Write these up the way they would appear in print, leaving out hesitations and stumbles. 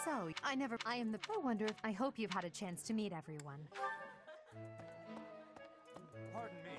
So, I am the pro wonder. I hope you've had a chance to meet everyone. Pardon me.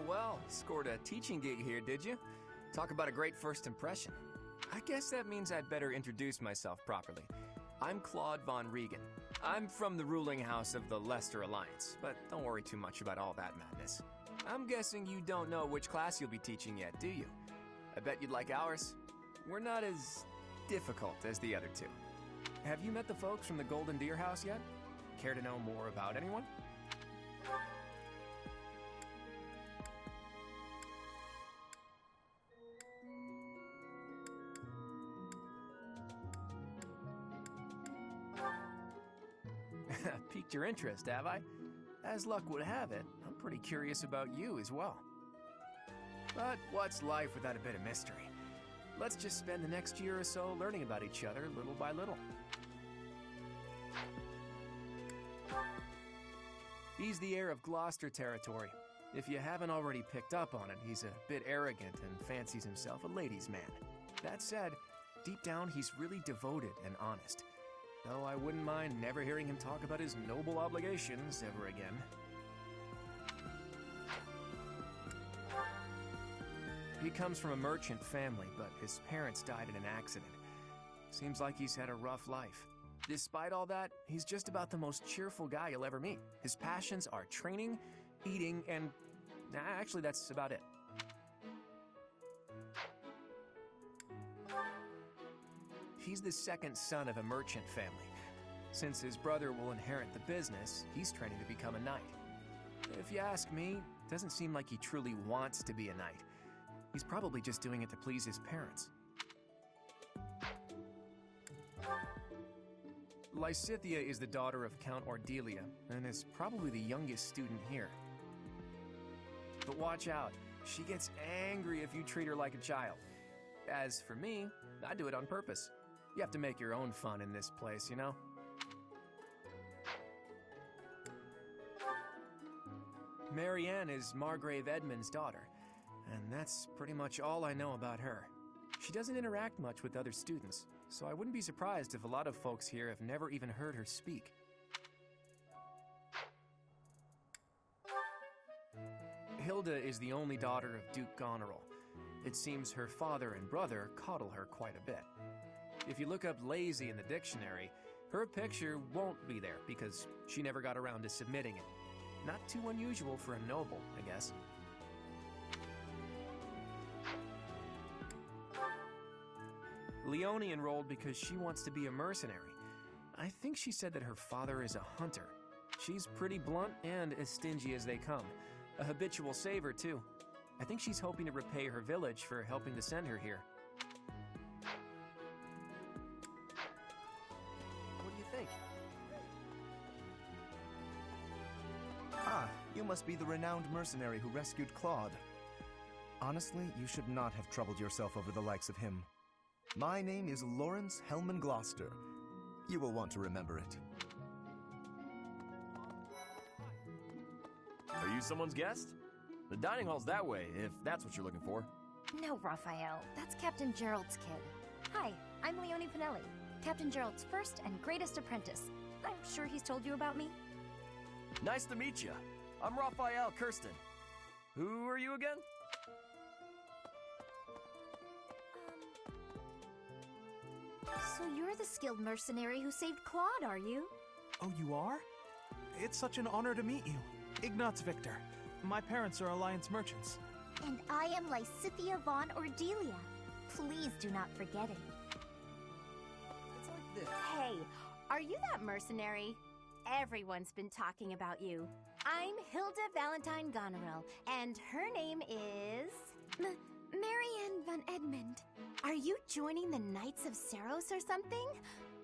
Well, scored a teaching gig here, did you? Talk about a great first impression. I guess that means I'd better introduce myself properly. I'm Claude von Regan. I'm from the ruling house of the Leicester Alliance, but don't worry too much about all that madness. I'm guessing you don't know which class you'll be teaching yet, do you? I bet you'd like ours. We're not as difficult as the other two. Have you met the folks from the Golden Deer House yet? Care to know more about anyone? Piqued your interest, have I? As luck would have it, I'm pretty curious about you as well. But what's life without a bit of mystery? Let's just spend the next year or so learning about each other little by little. He's the heir of Gloucester territory. If you haven't already picked up on it, he's a bit arrogant and fancies himself a ladies' man. That said, deep down he's really devoted and honest. Though I wouldn't mind never hearing him talk about his noble obligations ever again. He comes from a merchant family, but his parents died in an accident. Seems like he's had a rough life. Despite all that, he's just about the most cheerful guy you'll ever meet. His passions are training, eating, and... actually, that's about it. He's the second son of a merchant family. Since his brother will inherit the business, he's training to become a knight. If you ask me, it doesn't seem like he truly wants to be a knight. He's probably just doing it to please his parents. Lysithea is the daughter of Count Ordelia, and is probably the youngest student here. But watch out, she gets angry if you treat her like a child. As for me, I do it on purpose. You have to make your own fun in this place, you know? Marianne is Margrave Edmund's daughter, and that's pretty much all I know about her. She doesn't interact much with other students, so I wouldn't be surprised if a lot of folks here have never even heard her speak. Hilda is the only daughter of Duke Goneril. It seems her father and brother coddle her quite a bit. If you look up lazy in the dictionary, her picture won't be there because she never got around to submitting it. Not too unusual for a noble, I guess. Leonie enrolled because she wants to be a mercenary. I think she said that her father is a hunter. She's pretty blunt and as stingy as they come. A habitual saver, too. I think she's hoping to repay her village for helping to send her here. What do you think? Ah, you must be the renowned mercenary who rescued Claude. Honestly, you should not have troubled yourself over the likes of him. My name is Lawrence Hellman Gloucester. You will want to remember it. Are you someone's guest? The dining hall's that way, if that's what you're looking for. No, Raphael. That's Captain Gerald's kid. Hi, I'm Leonie Pinelli, Captain Gerald's first and greatest apprentice. I'm sure he's told you about me. Nice to meet you. I'm Raphael Kirsten. Who are you again? So you're the skilled mercenary who saved Claude, are you? Oh, you are? It's such an honor to meet you. Ignatz Victor. My parents are Alliance merchants. And I am Lysithea von Ordelia. Please do not forget it. It's like this. Hey, are you that mercenary? Everyone's been talking about you. I'm Hilda Valentine Goneril, and her name is... Marianne von Edmund. Are you joining the Knights of Saros or something?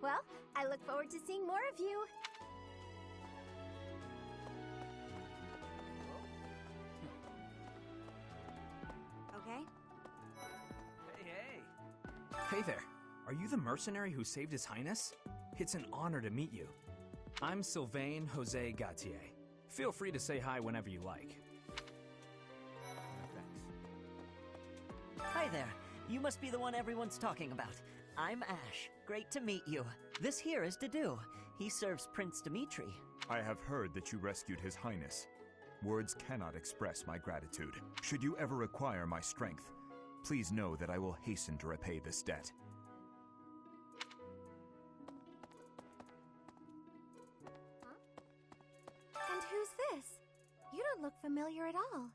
Well, I look forward to seeing more of you. Okay? Hey there. Are you the mercenary who saved His Highness? It's an honor to meet you. I'm Sylvain Jose Gautier. Feel free to say hi whenever you like. Hi there. You must be the one everyone's talking about. I'm Ash. Great to meet you. This here is Dedu. He serves Prince Dimitri. I have heard that you rescued His Highness. Words cannot express my gratitude. Should you ever require my strength, please know that I will hasten to repay this debt. And who's this? You don't look familiar at all.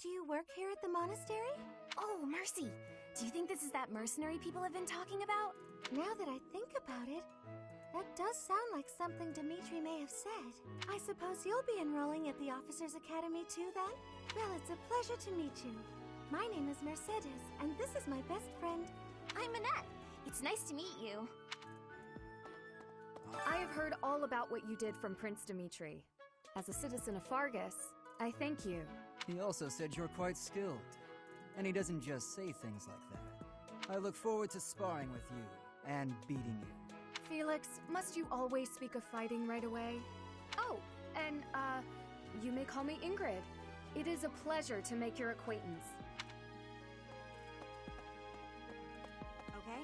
Do you work here at the monastery? Oh, mercy! Do you think this is that mercenary people have been talking about? Now that I think about it, that does sound like something Dimitri may have said. I suppose you'll be enrolling at the Officers' Academy too, then? Well, it's a pleasure to meet you. My name is Mercedes, and this is my best friend. I'm Annette. It's nice to meet you. I have heard all about what you did from Prince Dimitri. As a citizen of Fargus, I thank you. He also said you're quite skilled, and he doesn't just say things like that. I look forward to sparring with you and beating you. Felix, must you always speak of fighting right away? Oh, and, you may call me Ingrid. It is a pleasure to make your acquaintance. Okay.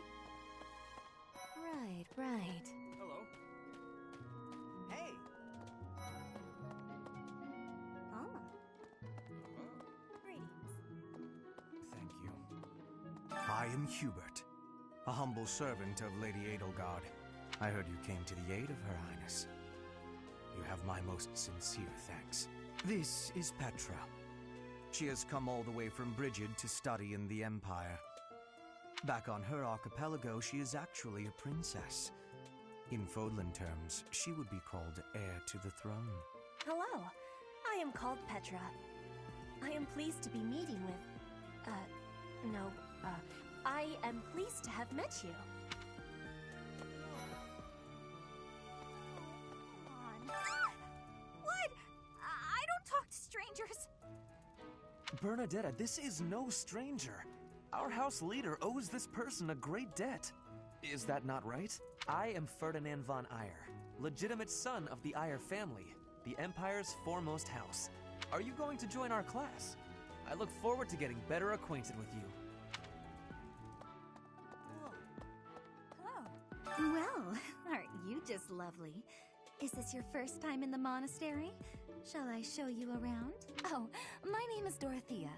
Right. Hello. Hey! Oh. Greetings. Thank you. I am Hubert, a humble servant of Lady Edelgard. I heard you came to the aid of Her Highness. You have my most sincere thanks. This is Petra. She has come all the way from Brigid to study in the Empire. Back on her archipelago, she is actually a princess. In Fodlan terms, she would be called heir to the throne. Hello. I am called Petra. I am pleased to be meeting with... I am pleased to have met you. What? I don't talk to strangers. Bernadetta, this is no stranger. Our house leader owes this person a great debt. Is that not right? I am Ferdinand von Eyre, legitimate son of the Eyre family, the Empire's foremost house. Are you going to join our class? I look forward to getting better acquainted with you. Hello. Well, aren't you just lovely? Is this your first time in the monastery? Shall I show you around? Oh, my name is Dorothea.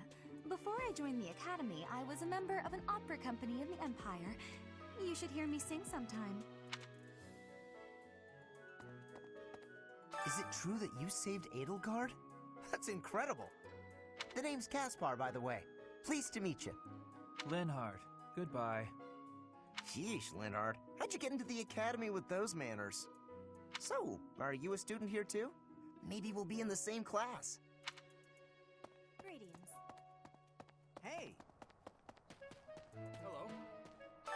Before I joined the academy, I was a member of an opera company in the Empire. You should hear me sing sometime. Is it true that you saved Edelgard? That's incredible. The name's Caspar, by the way. Pleased to meet you. Linhard, goodbye. Sheesh, Linhard. How'd you get into the academy with those manners? So, are you a student here too? Maybe we'll be in the same class. Greetings. Hey! Hello.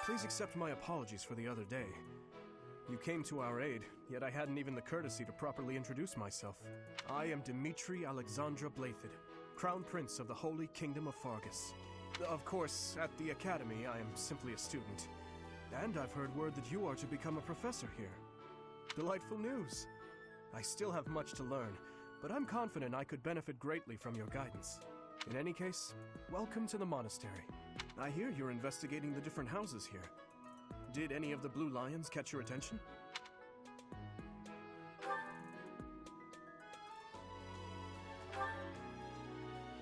Please accept my apologies for the other day. You came to our aid, yet I hadn't even the courtesy to properly introduce myself. I am Dimitri Alexandra Blathid, Crown Prince of the Holy Kingdom of Fargus. Of course, at the Academy, I am simply a student. And I've heard word that you are to become a professor here. Delightful news. I still have much to learn, but I'm confident I could benefit greatly from your guidance. In any case, welcome to the monastery. I hear you're investigating the different houses here. Did any of the Blue Lions catch your attention?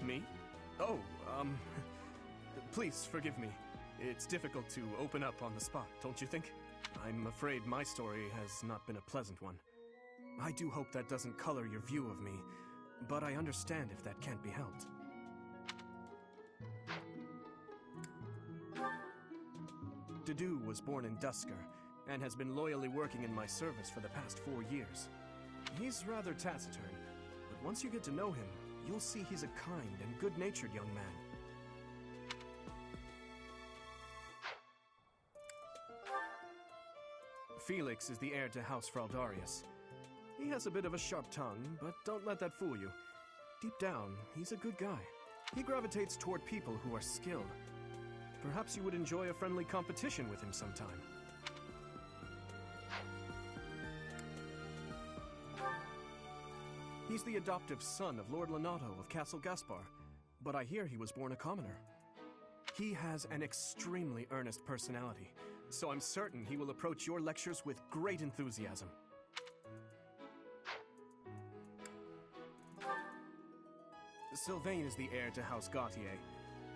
Me? Oh, please forgive me. It's difficult to open up on the spot, don't you think? I'm afraid my story has not been a pleasant one. I do hope that doesn't color your view of me, but I understand if that can't be helped. Dedu was born in Dusker, and has been loyally working in my service for the past 4 years. He's rather taciturn, but once you get to know him, you'll see he's a kind and good-natured young man. Felix is the heir to House Fraldarius. He has a bit of a sharp tongue, but don't let that fool you. Deep down, he's a good guy. He gravitates toward people who are skilled. Perhaps you would enjoy a friendly competition with him sometime. He's the adoptive son of Lord Lenato of Castle Gaspar, but I hear he was born a commoner. He has an extremely earnest personality, so I'm certain he will approach your lectures with great enthusiasm. Sylvain is the heir to House Gautier.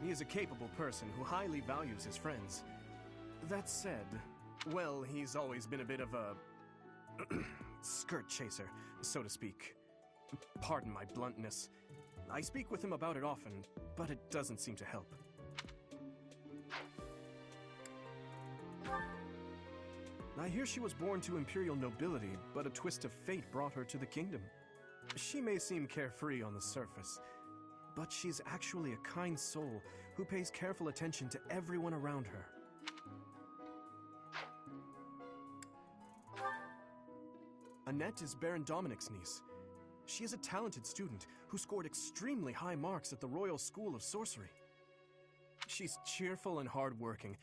He is a capable person who highly values his friends. That said, well, he's always been a bit of a skirt chaser, so to speak. Pardon my bluntness. I speak with him about it often, but it doesn't seem to help. I hear she was born to imperial nobility, but a twist of fate brought her to the kingdom. She may seem carefree on the surface, but she's actually a kind soul who pays careful attention to everyone around her. Annette is Baron Dominic's niece. She is a talented student who scored extremely high marks at the Royal School of Sorcery. She's cheerful and hardworking.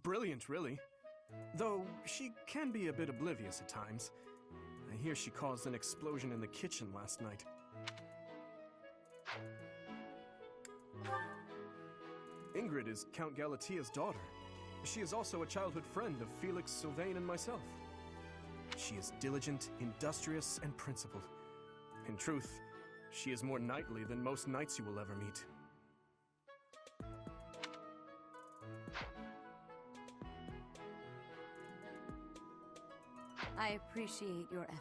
Brilliant, really. Though she can be a bit oblivious at times. I hear she caused an explosion in the kitchen last night. Ingrid is Count Galatia's daughter. She is also a childhood friend of Felix, Sylvain, and myself. She is diligent, industrious, and principled. In truth, she is more knightly than most knights you will ever meet. I appreciate your effort.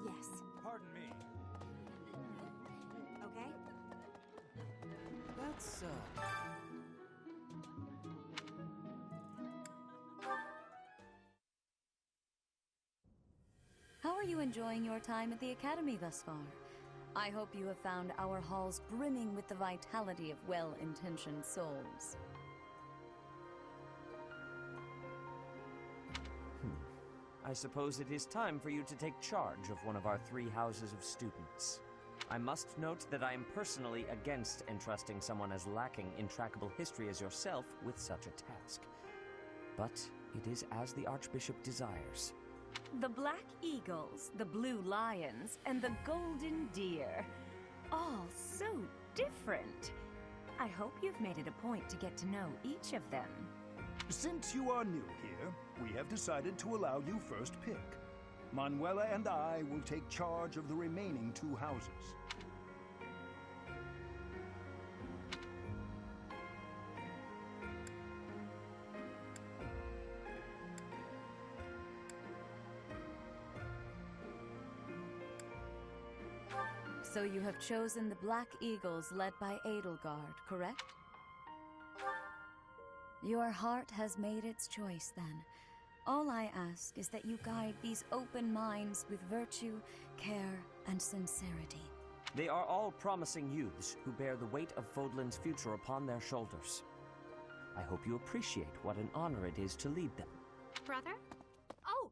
Yes. Pardon me. Okay. That's, How are you enjoying your time at the Academy thus far? I hope you have found our halls brimming with the vitality of well-intentioned souls. I suppose it is time for you to take charge of one of our 3 houses of students. I must note that I am personally against entrusting someone as lacking in trackable history as yourself with such a task. But it is as the Archbishop desires. The Black Eagles, the Blue Lions, and the Golden Deer. All so different. I hope you've made it a point to get to know each of them. Since you are new here, we have decided to allow you first pick. Manuela and I will take charge of the remaining 2 houses. So you have chosen the Black Eagles led by Edelgard, correct? Your heart has made its choice, then. All I ask is that you guide these open minds with virtue, care, and sincerity. They are all promising youths who bear the weight of Fodlan's future upon their shoulders. I hope you appreciate what an honor it is to lead them. Brother? Oh,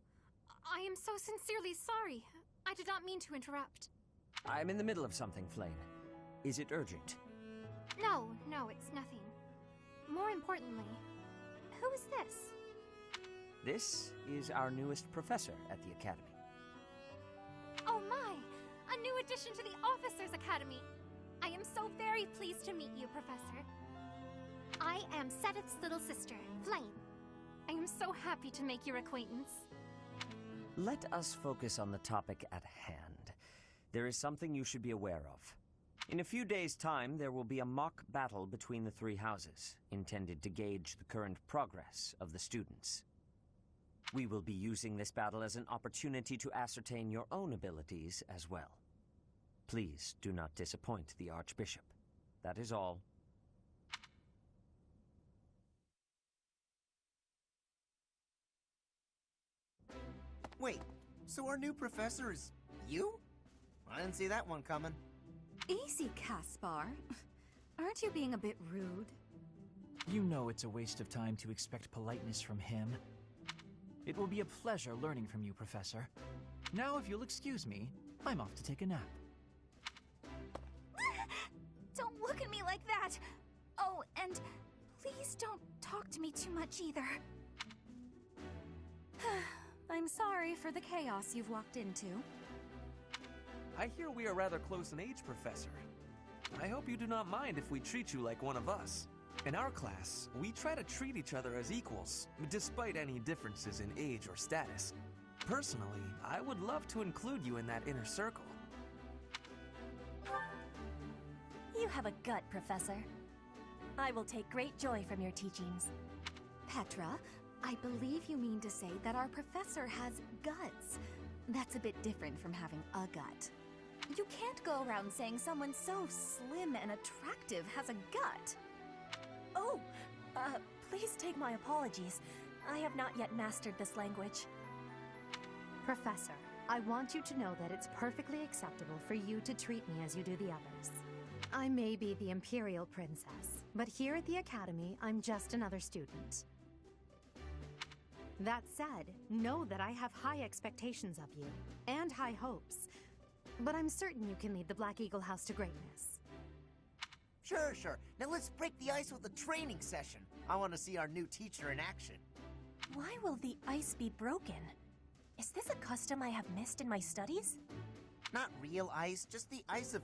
I am so sincerely sorry. I did not mean to interrupt. I'm in the middle of something, Flame. Is it urgent? No, it's nothing. More importantly, who is this? This is our newest professor at the Academy. Oh my! A new addition to the Officers' Academy! I am so very pleased to meet you, Professor. I am Sedith's little sister, Flame. I am so happy to make your acquaintance. Let us focus on the topic at hand. There is something you should be aware of. In a few days' time, there will be a mock battle between the 3 houses, intended to gauge the current progress of the students. We will be using this battle as an opportunity to ascertain your own abilities as well. Please do not disappoint the Archbishop. That is all. Wait, so our new professor is you? I didn't see that one coming. Easy, Caspar. Aren't you being a bit rude? You know it's a waste of time to expect politeness from him. It will be a pleasure learning from you, Professor. Now, if you'll excuse me, I'm off to take a nap. Don't look at me like that! Oh, and please don't talk to me too much either. I'm sorry for the chaos you've walked into. I hear we are rather close in age, Professor. I hope you do not mind if we treat you like one of us. In our class, we try to treat each other as equals, despite any differences in age or status. Personally, I would love to include you in that inner circle. You have a gut, Professor. I will take great joy from your teachings. Petra, I believe you mean to say that our professor has guts. That's a bit different from having a gut. You can't go around saying someone so slim and attractive has a gut. Oh, please take my apologies. I have not yet mastered this language. Professor, I want you to know that it's perfectly acceptable for you to treat me as you do the others. I may be the Imperial Princess, but here at the Academy, I'm just another student. That said, know that I have high expectations of you, and high hopes. But I'm certain you can lead the Black Eagle House to greatness. Sure. Now let's break the ice with a training session. I want to see our new teacher in action. Why will the ice be broken? Is this a custom I have missed in my studies? Not real ice, just the ice of,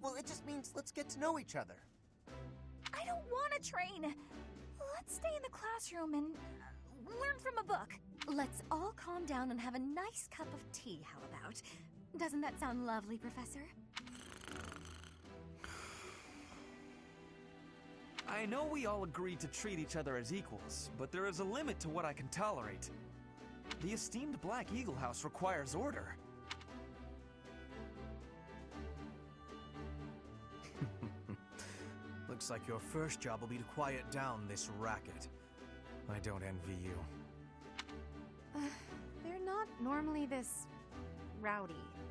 well, it just means let's get to know each other. I don't want to train. Let's stay in the classroom and learn from a book. Let's all calm down and have a nice cup of tea, how about? Doesn't that sound lovely, Professor? I know we all agreed to treat each other as equals, but there is a limit to what I can tolerate. The esteemed Black Eagle House requires order. Looks like your first job will be to quiet down this racket. I don't envy you. They're not normally this rowdy.